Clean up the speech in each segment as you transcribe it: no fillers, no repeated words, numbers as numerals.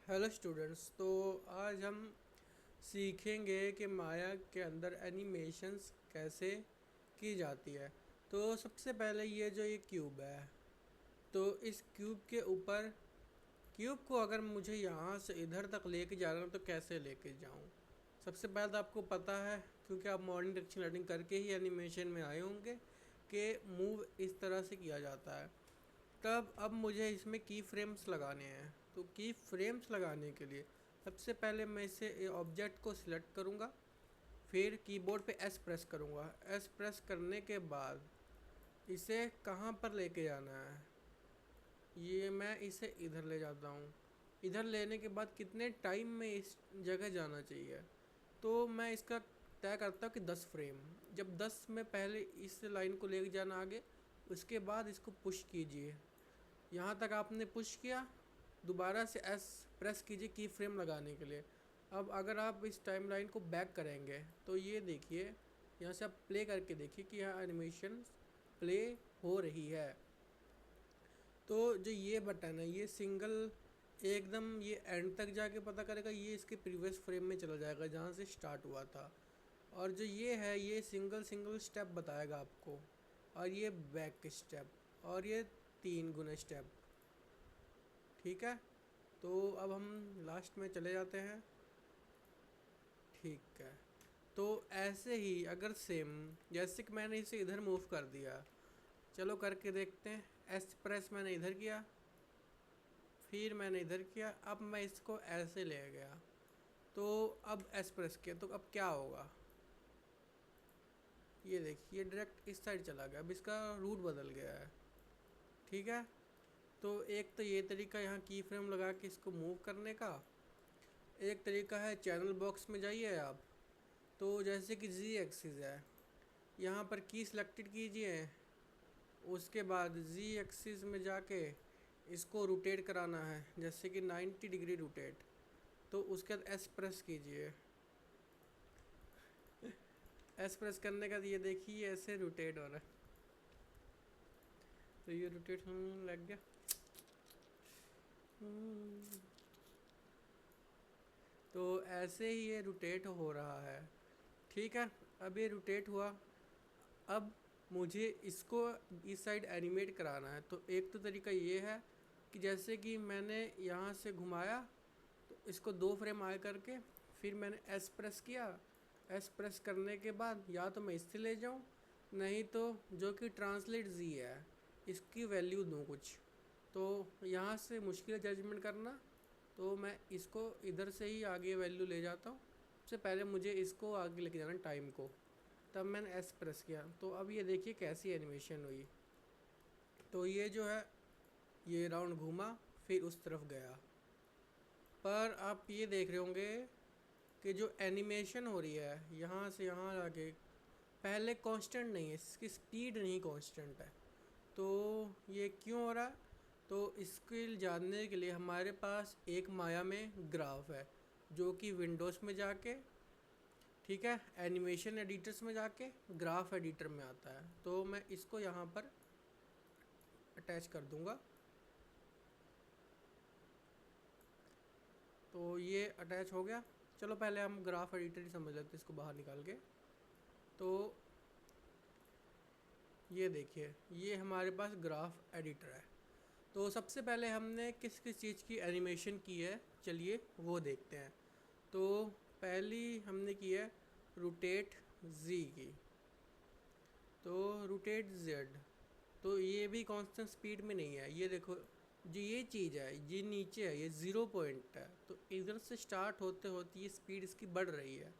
Hello students. तो आज हम सीखेंगे कि माया के अंदर एनिमेशंस कैसे की जाती है। तो सबसे पहले ये क्यूब है, तो इस क्यूब के ऊपर क्यूब को अगर मुझे यहाँ से इधर तक लेके जाना है तो कैसे लेके जाऊँ। सबसे पहले तो आपको पता है, क्योंकि आप मॉडर्न टेक्सचर लर्निंग करके ही एनिमेशन में आए होंगे, कि मूव इस तरह से किया जाता है। तब अब मुझे इसमें की फ्रेम्स लगाने हैं। तो की फ्रेम्स लगाने के लिए सबसे पहले मैं इसे ऑब्जेक्ट को सिलेक्ट करूँगा, फिर कीबोर्ड पे एस प्रेस करूँगा। एस प्रेस करने के बाद इसे कहाँ पर लेके जाना है, ये मैं इसे इधर ले जाता हूँ। इधर लेने के बाद कितने टाइम में इस जगह जाना चाहिए, तो मैं इसका तय करता हूँ कि 10 फ्रेम। जब 10 में पहले इस लाइन को लेके जाना आगे, उसके बाद इसको पुश कीजिए। यहाँ तक आपने पुश किया, दोबारा से एस प्रेस कीजिए की फ्रेम लगाने के लिए। अब अगर आप इस टाइमलाइन को बैक करेंगे तो ये देखिए, यहाँ से आप प्ले करके देखिए कि यहाँ एनिमेशन प्ले हो रही है। तो जो ये बटन है ये सिंगल एकदम ये एंड तक जाके पता करेगा, ये इसके प्रीवियस फ्रेम में चला जाएगा जहाँ से स्टार्ट हुआ था। और जो ये है ये सिंगल सिंगल स्टेप बताएगा आपको, और ये बैक स्टेप, और ये 3 गुना स्टेप। ठीक है, तो अब हम लास्ट में चले जाते हैं। ठीक है, तो ऐसे ही अगर सेम जैसे कि मैंने इसे इधर मूव कर दिया, चलो करके देखते हैं। एस प्रेस मैंने इधर किया, फिर मैंने इधर किया, अब मैं इसको ऐसे ले गया। तो अब एस प्रेस किया तो अब क्या होगा, ये देखिए डायरेक्ट इस साइड चला गया। अब इसका रूट बदल गया है। ठीक है, तो एक तो ये तरीका यहाँ की फ्रेम लगा के इसको मूव करने का। एक तरीका है चैनल बॉक्स में जाइए आप, तो जैसे कि जी एक्सिस है, यहाँ पर की सिलेक्टेड कीजिए, उसके बाद जी एक्सिस में जाके इसको रोटेट कराना है, जैसे कि 90 डिग्री रोटेट। तो उसके बाद एस प्रेस कीजिए। एस प्रेस करने का ये देखिए ऐसे रोटेट हो रहा है, तो ये रोटेट होने लग गया। तो ऐसे ही ये रोटेट हो रहा है। ठीक है, अब ये रोटेट हुआ। अब मुझे इसको इस साइड एनिमेट कराना है। तो एक तो तरीका ये है कि जैसे कि मैंने यहाँ से घुमाया, तो इसको 2 फ्रेम आए करके फिर मैंने एस प्रेस किया। एस प्रेस करने के बाद या तो मैं इससे ले जाऊँ, नहीं तो जो कि ट्रांसलेट जी है इसकी वैल्यू दूँ कुछ। तो यहाँ से मुश्किल है जजमेंट करना, तो मैं इसको इधर से ही आगे वैल्यू ले जाता हूँ। सबसे पहले मुझे इसको आगे लेके जाना टाइम को। तब मैंने एस प्रेस किया, तो अब ये देखिए कैसी एनिमेशन हुई। तो ये जो है ये राउंड घूमा, फिर उस तरफ गया। पर आप ये देख रहे होंगे कि जो एनिमेशन हो रही है यहाँ से यहाँ जाके पहले कांस्टेंट नहीं है, इसकी स्पीड नहीं कांस्टेंट है। तो ये क्यों हो रहा है, तो इसके जानने के लिए हमारे पास एक माया में ग्राफ है, जो कि विंडोज़ में जाके, ठीक है, एनिमेशन एडिटर्स में जाके ग्राफ एडिटर में आता है। तो मैं इसको यहाँ पर अटैच कर दूँगा। तो ये अटैच हो गया। चलो पहले हम ग्राफ एडिटर ही समझ लेते हैं इसको बाहर निकाल के। तो ये देखिए ये हमारे पास ग्राफ एडिटर है। तो सबसे पहले हमने किस किस चीज़ की एनिमेशन की है, चलिए वो देखते हैं। तो पहली हमने की है रोटेट जी की। तो रोटेट जेड, तो ये भी कांस्टेंट स्पीड में नहीं है। ये देखो जो ये चीज़ है ये नीचे है, ये 0 पॉइंट है, तो इधर से स्टार्ट होते होते ये स्पीड इसकी बढ़ रही है।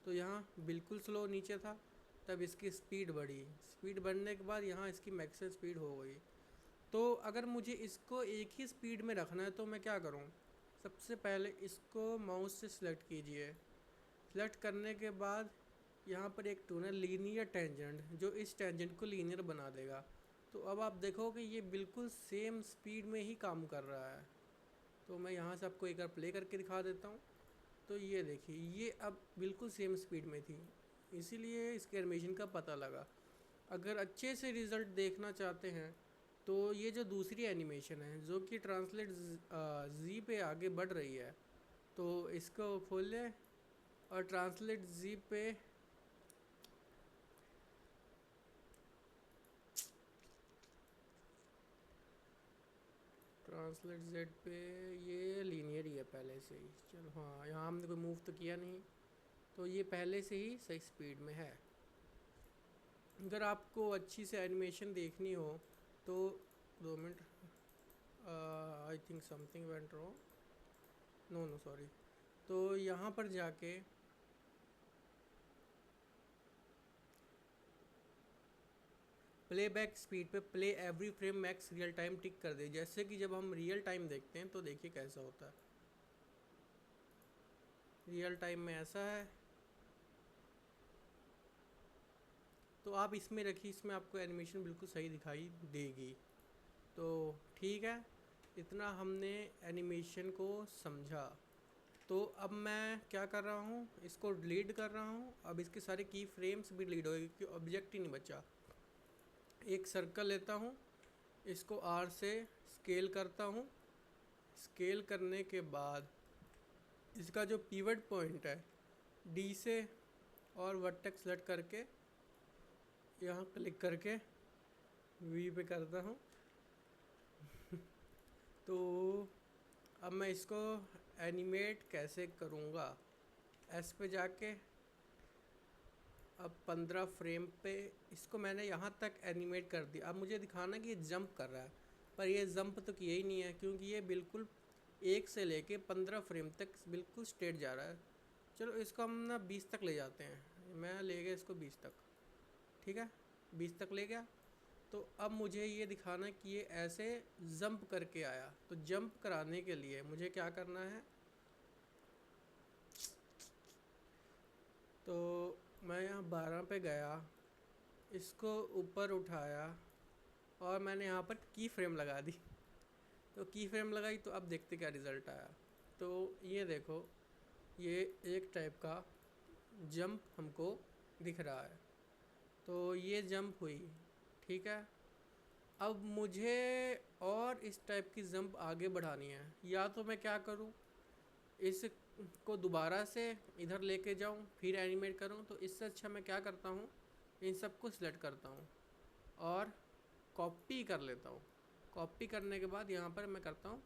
तो यहाँ बिल्कुल स्लो नीचे था, तब इसकी स्पीड बढ़ी। स्पीड बढ़ने के बाद यहाँ इसकी मैक्सिमम स्पीड हो गई। तो अगर मुझे इसको एक ही स्पीड में रखना है तो मैं क्या करूँ, सबसे पहले इसको माउस से सिलेक्ट कीजिए। सिलेक्ट करने के बाद यहाँ पर एक टूल है लीनियर टेंजेंट, जो इस टेंजेंट को लीनियर बना देगा। तो अब आप देखोगे ये बिल्कुल सेम स्पीड में ही काम कर रहा है। तो मैं यहाँ से आपको एक बार प्ले करके दिखा देता हूँ। तो ये देखिए ये अब बिल्कुल सेम स्पीड में थी, इसीलिए इसके एनिमेशन का पता लगा। अगर अच्छे से रिज़ल्ट देखना चाहते हैं तो ये जो दूसरी एनिमेशन है जो कि ट्रांसलेट जी पे आगे बढ़ रही है, तो इसको खोल लें और ट्रांसलेट जी पे ट्रांसलेट जेड पे ये लीनियर ही है पहले से ही। चलो हाँ, यहाँ हमने कोई मूव तो किया नहीं, तो ये पहले से ही सही स्पीड में है। अगर आपको अच्छी से एनिमेशन देखनी हो तो 2 minute, I think something went wrong, no no sorry. तो यहाँ पर जाके प्लेबैक स्पीड पे play every frame max real time tick कर दे। जैसे कि जब हम रियल टाइम देखते हैं तो देखिए कैसा होता है। रियल टाइम में ऐसा है, तो आप इसमें रखिए, इसमें आपको एनिमेशन बिल्कुल सही दिखाई देगी। तो ठीक है, इतना हमने एनिमेशन को समझा। तो अब मैं क्या कर रहा हूँ, इसको डिलीट कर रहा हूँ। अब इसके सारे की फ्रेम्स भी डिलीट हो गए क्योंकि ऑब्जेक्ट ही नहीं बचा। एक सर्कल लेता हूँ, इसको आर से स्केल करता हूँ। स्केल करने के बाद इसका जो पिवट पॉइंट है डी से और वर्टेक्स सेलेक्ट करके यहाँ क्लिक करके वी पे करता हूँ। तो अब मैं इसको एनिमेट कैसे करूँगा, एस पे जाके अब 15 फ्रेम पे इसको मैंने यहाँ तक एनिमेट कर दिया। अब मुझे दिखाना कि ये जंप कर रहा है, पर ये जंप तो किया ही नहीं है क्योंकि ये बिल्कुल 1 से लेके 15 फ्रेम तक बिल्कुल स्ट्रेट जा रहा है। चलो इसको हम ना 20 तक ले जाते हैं, मैं ले गया इसको 20 तक, ठीक है 20 तक ले गया। तो अब मुझे ये दिखाना है कि ये ऐसे जंप करके आया। तो जंप कराने के लिए मुझे क्या करना है, तो मैं यहाँ 12 पे गया, इसको ऊपर उठाया और मैंने यहाँ पर की फ्रेम लगा दी। तो की फ्रेम लगाई तो अब देखते क्या रिज़ल्ट आया। तो ये देखो, ये एक टाइप का जंप हमको दिख रहा है। तो ये जंप हुई, ठीक है। अब मुझे और इस टाइप की जंप आगे बढ़ानी है। या तो मैं क्या करूँ, इसको दोबारा से इधर लेके जाऊँ फिर एनिमेट करूँ। तो इससे अच्छा मैं क्या करता हूँ, इन सबको सिलेक्ट करता हूँ और कॉपी कर लेता हूँ। कॉपी करने के बाद यहाँ पर मैं करता हूँ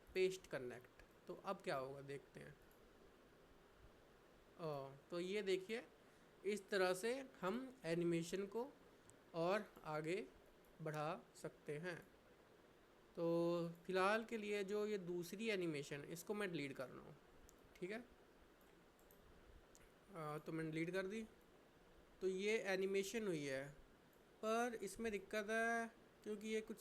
पेस्ट कनेक्ट। तो अब क्या होगा देखते हैं। तो ये देखिए, इस तरह से हम एनिमेशन को और आगे बढ़ा सकते हैं। तो फ़िलहाल के लिए जो ये दूसरी एनिमेशन, इसको मैं डिलीट कर रहा हूँ, ठीक है। तो मैंने डिलीट कर दी। तो ये एनिमेशन हुई है, पर इसमें दिक्कत है क्योंकि ये कुछ